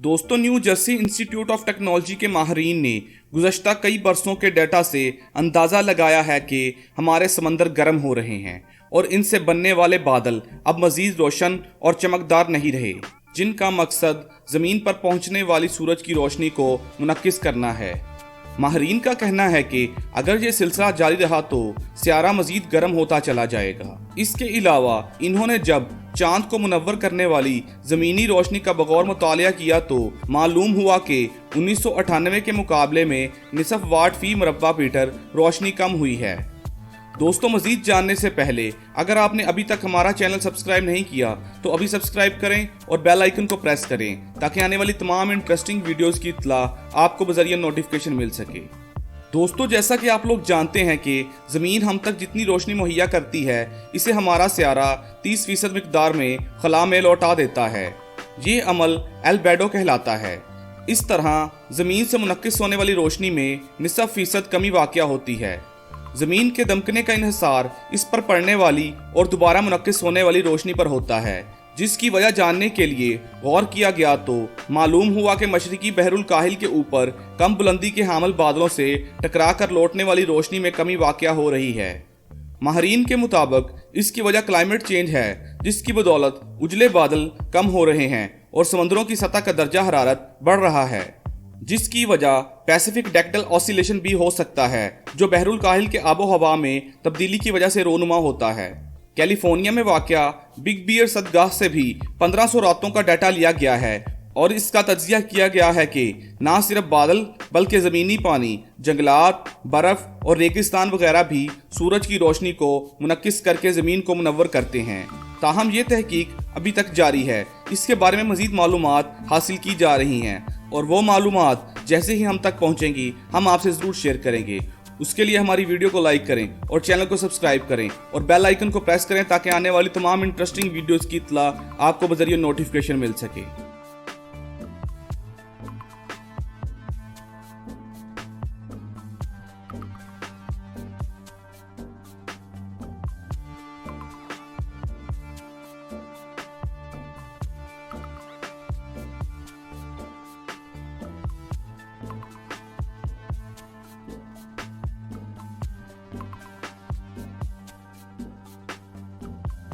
दोस्तों, new Jersey institute of technology के माहिरीन ने गुज़श्ता कई बरसों के डेटा से अंदाज़ा लगाया है कि हमारे समंदर गर्म हो रहे हैं और इनसे बनने वाले बादल अब मज़ीद रोशन और चमकदार नहीं रहे, जिनका मकसद ज़मीन पर पहुंचने वाली सूरज की रोशनी को मुनक्किस करना है। माहिरीन का कहना है कि अगर ये सिलसिला जारी रहा तो सियारा मजीद गर्म होता चला जाएगा। इसके अलावा इन्होंने जब चांद को मुनव्वर करने वाली ज़मीनी रोशनी का बगौर मुतालिया किया तो मालूम हुआ कि 1998 के मुकाबले में निसफ वाट फी मुरब्बा मीटर रोशनी कम हुई है। दोस्तों, मजीद जानने से पहले अगर आपने अभी तक हमारा चैनल सब्सक्राइब नहीं किया तो अभी सब्सक्राइब करें और बेल आइकन को प्रेस करें ताकि आने वाली तमाम इंटरेस्टिंग वीडियोस की इत्तला आपको बजरिया नोटिफिकेशन मिल सके। दोस्तों, जैसा कि आप लोग जानते हैं कि ज़मीन हम तक जितनी रोशनी मुहैया करती है, इसे हमारा सियारा 30% मिकदार में खला में लौटा देता है। ये अमल एल्बेडो कहलाता है। इस तरह ज़मीन से मुनक्किस होने वाली रोशनी में निसफ फीसद कमी वाक़या होती है। ज़मीन के दमकने का इन्हिसार इस पर पड़ने वाली और दोबारा मुनक्किस होने वाली रोशनी पर होता है, जिसकी वजह जानने के लिए गौर किया गया तो मालूम हुआ कि मशरिकी बहरुल काहिल के ऊपर कम बुलंदी के हामिल बादलों से टकरा कर लौटने वाली रोशनी में कमी वाक़या हो रही है। माहिरीन के मुताबिक इसकी वजह क्लाइमेट चेंज है, जिसकी बदौलत उजले बादल कम हो रहे हैं और समंदरों की सतह का दर्जा हरारत बढ़ रहा है, जिसकी वजह पैसिफिक डेक्टल ऑसिलेशन भी हो सकता है, जो बहरुल काहिल के आबो हवा में तब्दीली की वजह से रोनुमा होता है। कैलिफोर्निया में वाक़या बिग बियर सदगाह से भी 1500 रातों का डाटा लिया गया है और इसका तज्जिया किया गया है कि ना सिर्फ बादल बल्कि ज़मीनी पानी, जंगलात, बर्फ़ और रेगिस्तान वगैरह भी सूरज की रोशनी को मुनक्किस करके ज़मीन को मुनव्वर करते हैं। ताहम ये तहकीक अभी तक जारी है। इसके बारे में मज़ीद मालूमात हासिल की जा रही हैं और वो मालूमात जैसे ही हम तक पहुंचेंगी हम आपसे ज़रूर शेयर करेंगे। उसके लिए हमारी वीडियो को लाइक करें और चैनल को सब्सक्राइब करें और बेल आइकन को प्रेस करें ताकि आने वाली तमाम इंटरेस्टिंग वीडियोस की इत्तला आपको बजरिया नोटिफिकेशन मिल सके।